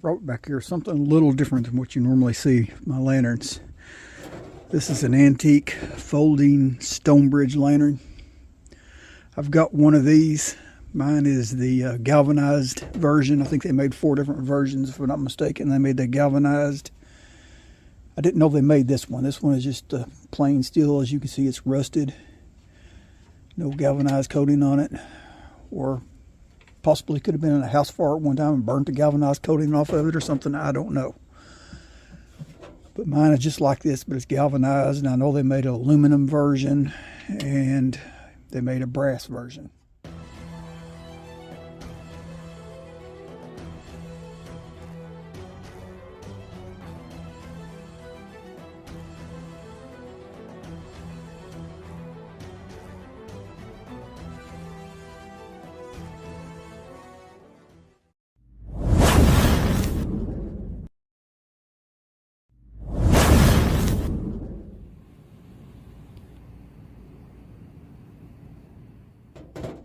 Brought back here something a little different than what you normally see my lanterns. This is an antique folding Stonebridge lantern. I've got one of these. Mine is the galvanized version. I think they made 4 different versions, if I'm not mistaken. They made the galvanized. I didn't know they made this one. This one is just plain steel. As you can see, it's rusted. No galvanized coating on it. Or possibly could have been in a house fire at one time and burnt the galvanized coating off of it or something. I don't know. But mine is just like this, but it's galvanized. And I know they made an aluminum version and they made a brass version.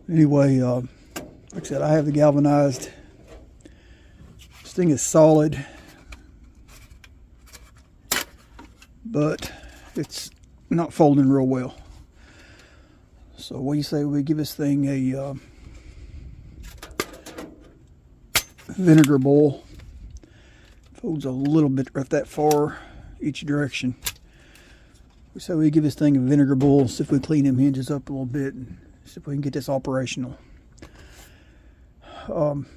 Anyway, like I said, I have the galvanized. This thing is solid, but it's not folding real well. So what do you say we give this thing a vinegar boil? Folds a little bit right that far each direction. So we give this thing a vinegar boil, see if we clean them hinges up a little bit, and see if we can get this operational.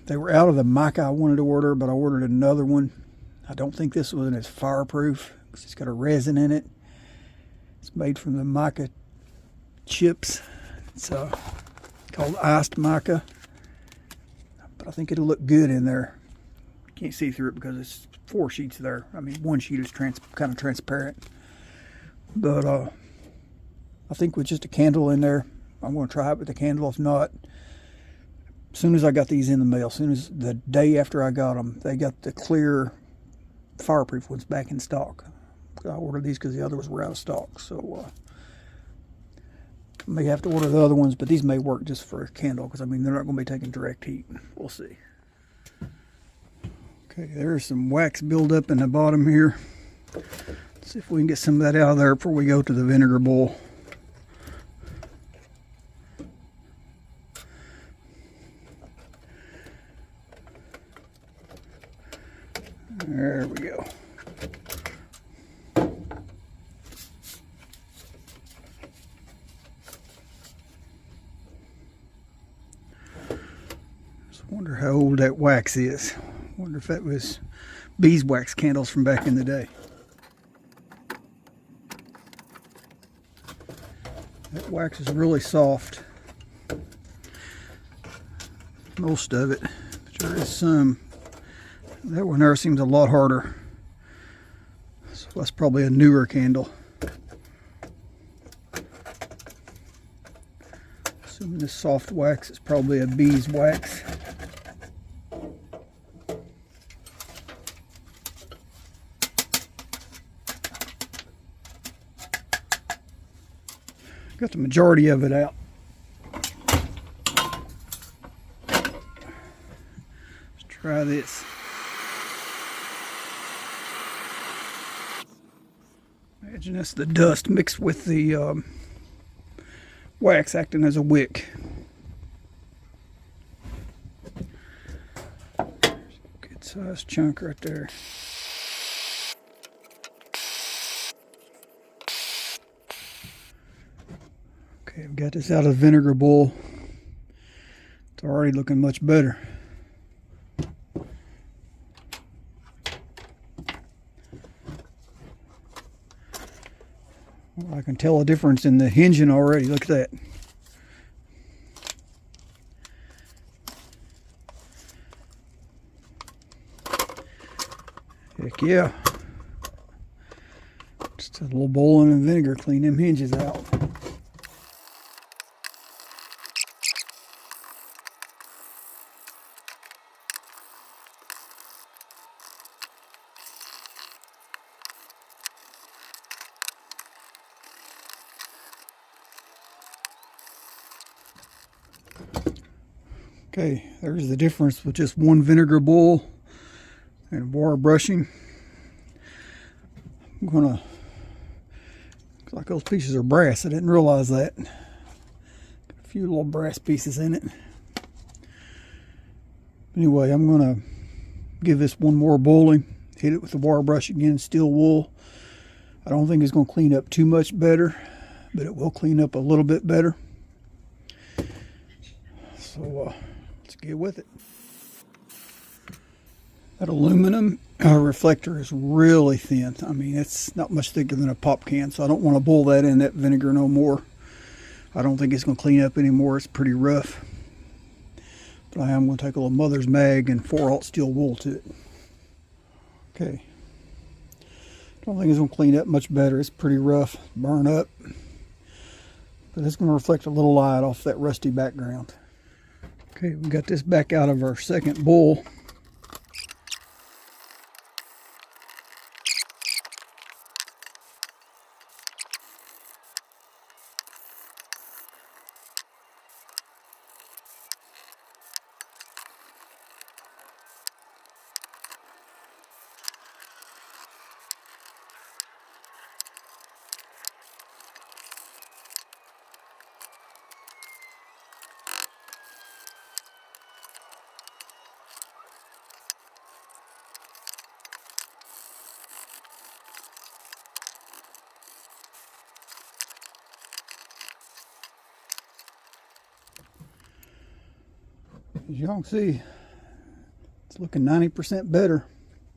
They were out of the mica I wanted to order, but I ordered another one. I don't think this one is fireproof because it's got a resin in it. It's made from the mica chips. It's called iced mica, but I think it'll look good in there. Can't see through it because it's 4 sheets there. I mean, one sheet is kind of transparent, but I think with just a candle in there, I'm going to try it with the candle. If not, as soon as I got these in the mail, as soon as the day after I got them, they got the clear fireproof ones back in stock. I ordered these because the others were out of stock. So I may have to order the other ones, but these may work just for a candle because, I mean, they're not going to be taking direct heat. We'll see. Okay, there's some wax buildup in the bottom here. Let's see if we can get some of that out of there before we go to the vinegar boil. There we go. Just wonder how old that wax is. Wonder if that was beeswax candles from back in the day. That wax is really soft. Most of it. But there is some. That one there seems a lot harder. So that's probably a newer candle. Assuming this soft wax is probably a beeswax. Got the majority of it out. Let's try this. Imagine that's the dust mixed with the wax acting as a wick. Good sized chunk right there. Okay, I've got this out of the vinegar bowl. It's already looking much better. I can tell a difference in the hinging already. Look at that. Heck yeah. Just a little bowl of vinegar, clean them hinges out. Okay, there's the difference with just one vinegar bowl and wire brushing. I'm gonna, looks like those pieces are brass. I didn't realize that. Got a few little brass pieces in it. Anyway, I'm gonna give this one more boiling, hit it with the wire brush again, steel wool. I don't think it's gonna clean up too much better, but it will clean up a little bit better. So let's get with it. That aluminum reflector is really thin. I mean, it's not much thicker than a pop can, so I don't want to boil that in that vinegar no more. I don't think it's going to clean up anymore. It's pretty rough. But I am going to take a little mother's mag and 4/0 steel wool to it. Okay. Don't think it's going to clean up much better. It's pretty rough, burn up. But it's going to reflect a little light off that rusty background. Okay, we got this back out of our second boil. As y'all can see, it's looking 90% better.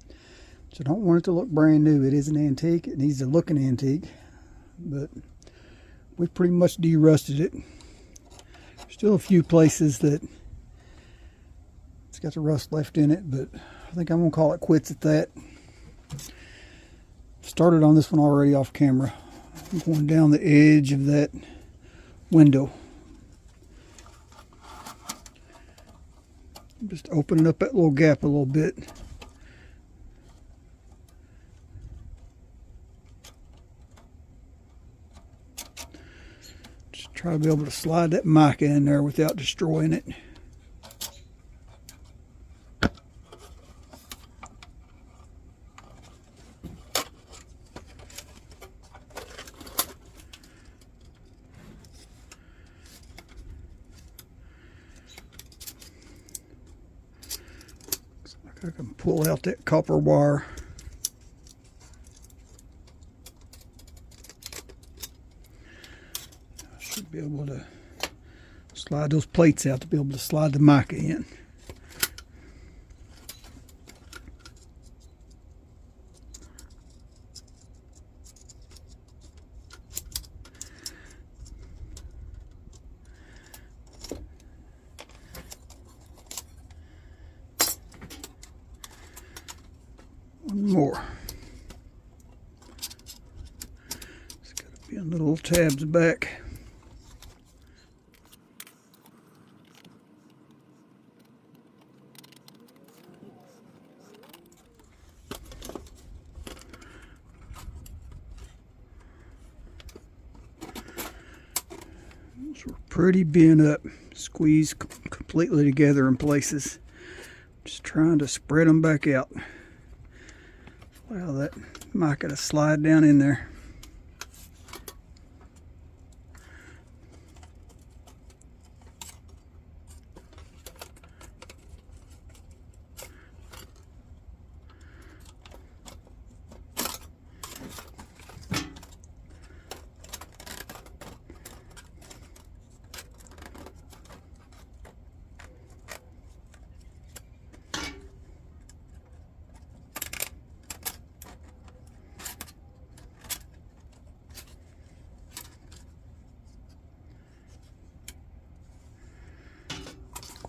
So I don't want it to look brand new. It is an antique. It needs to look an antique. But we pretty much de-rusted it. Still a few places that it's got the rust left in it, but I think I'm going to call it quits at that. Started on this one already off camera. I'm going down the edge of that window. Just opening up that little gap a little bit. Just try to be able to slide that mica in there without destroying it. I can pull out that copper wire. I should be able to slide those plates out to be able to slide the mica in. One more. It's got to be on the little tabs back. Those were pretty bent up, squeezed completely together in places. Just trying to spread them back out. Allow that mica to slide down in there.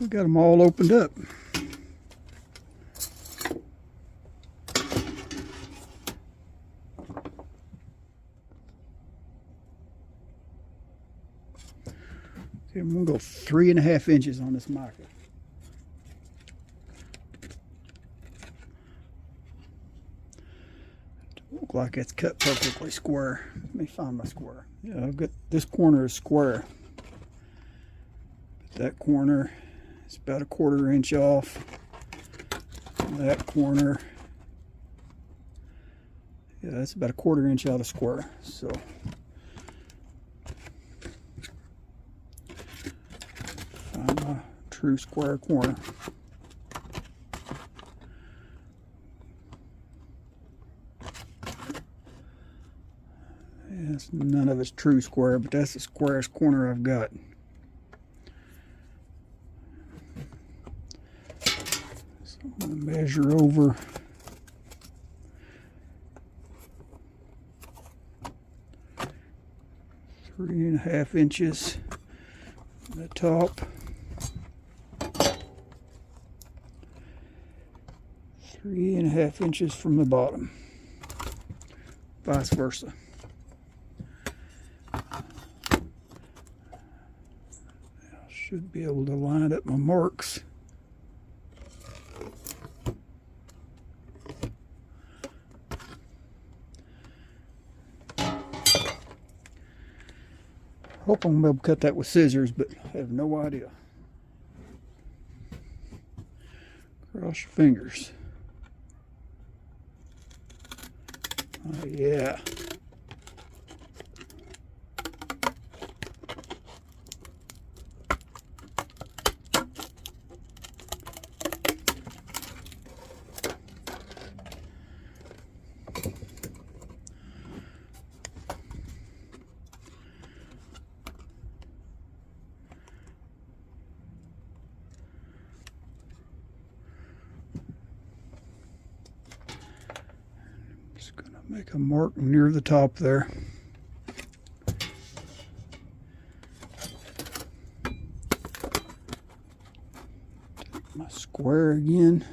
We got them all opened up. Okay, I'm gonna go 3.5 inches on this mica. Look like it's cut perfectly square. Let me find my square. Yeah, I've got this corner is square. But that corner is about 1/4 inch off. that corner. Yeah, that's about a 1/4 inch out of square. So find my true square corner. Yes, none of it's true square, but that's the squarest corner I've got. So I'm going to measure over 3.5 inches from the top, 3.5 inches from the bottom, vice versa. Should be able to line up my marks. Hope I'm going to be able to cut that with scissors, but I have no idea. Cross your fingers. Oh yeah. Just going to make a mark near the top there. Take my square again.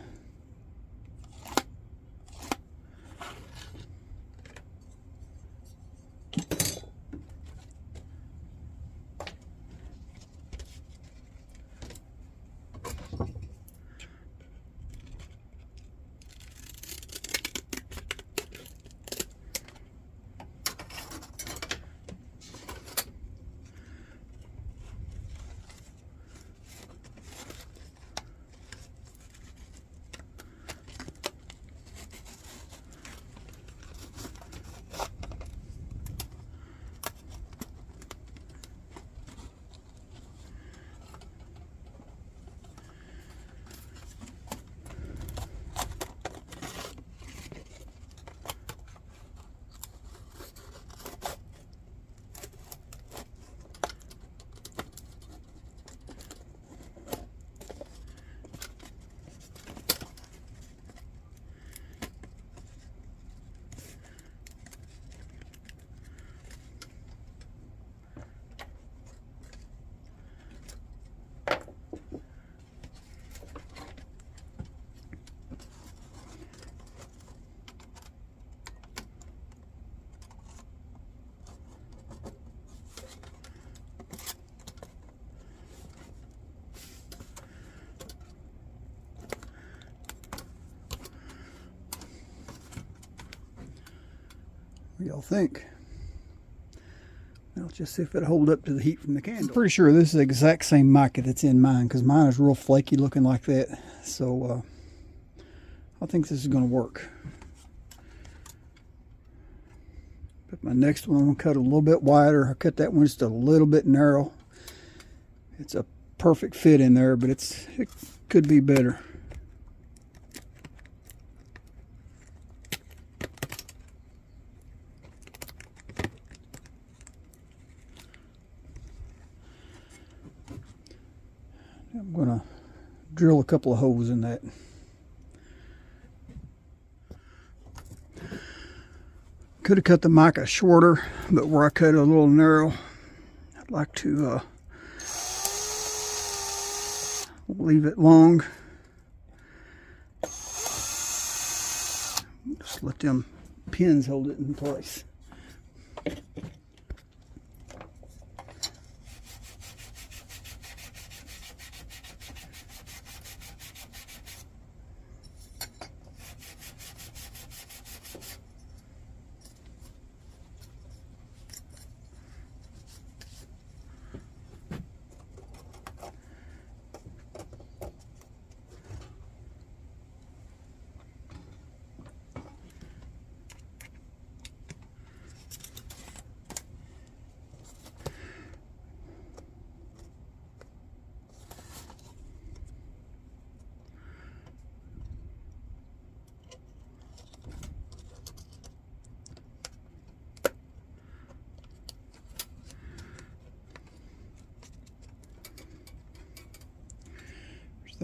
What do y'all think? I'll just see if it'll hold up to the heat from the candle. I'm pretty sure this is the exact same mica that's in mine, because mine is real flaky looking like that. So I think this is going to work. But my next one I'm going to cut a little bit wider. I cut that one just a little bit narrow. It's a perfect fit in there, but it could be better. I'm going to drill a couple of holes in that. Could have cut the mica shorter, but where I cut it a little narrow, I'd like to leave it long. Just let them pins hold it in place.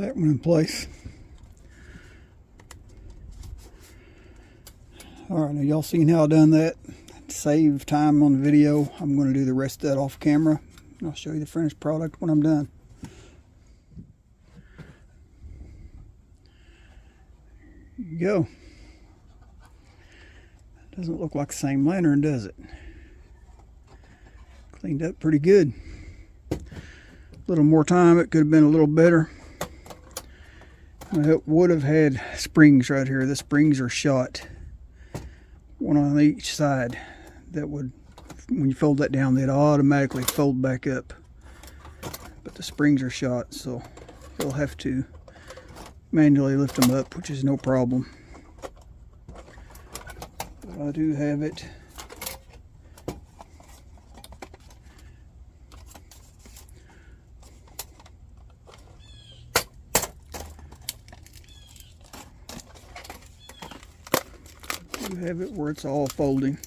that one in place. All right, now y'all seen how I done that. To save time on the video, I'm going to do the rest of that off camera. I'll show you the finished product when I'm done. There you go. Doesn't look like the same lantern, does it? Cleaned up pretty good. A little more time, it could have been a little better. It would have had springs right here. The springs are shot, one on each side. That would, when you fold that down, they'd automatically fold back up. But the springs are shot, so you'll have to manually lift them up, which is no problem. But I do have it. You have it where it's all folding.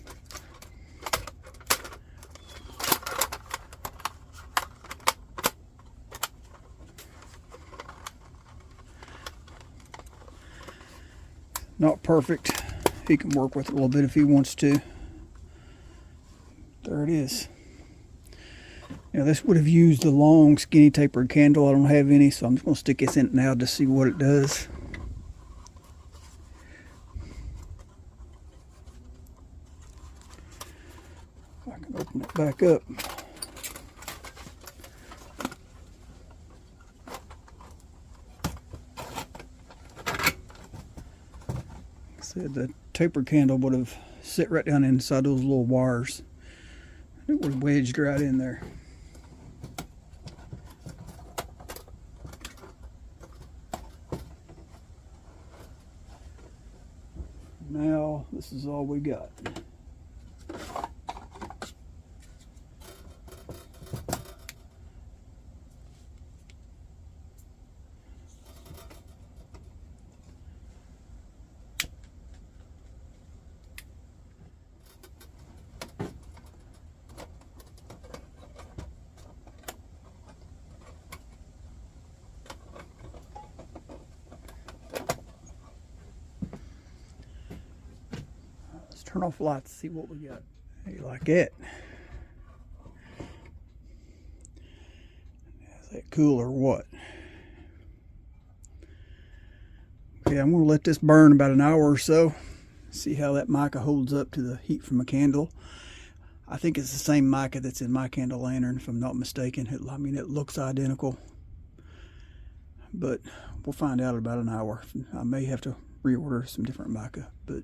Not perfect. He can work with it a little bit if he wants to. There it is. Now this would have used the long skinny tapered candle. I don't have any, so I'm just going to stick this in it now to see what it does. I can open it back up. Said the taper candle would have sit right down inside those little wires. It would have wedged right in there. Now this is all we got. Turn off the lights, see what we got. How you like it? Is that cool or what? Okay, I'm going to let this burn about an hour or so. See how that mica holds up to the heat from a candle. I think it's the same mica that's in my candle lantern, if I'm not mistaken. I mean, it looks identical. But we'll find out in about an hour. I may have to reorder some different mica, but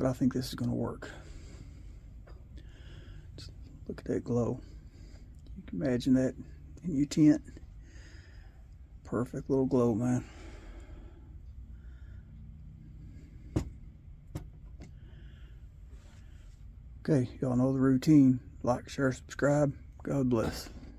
I think this is going to work. Just look at that glow. You can imagine that in your tent. Perfect little glow, man. Okay, y'all know the routine. Like, share, subscribe. God bless.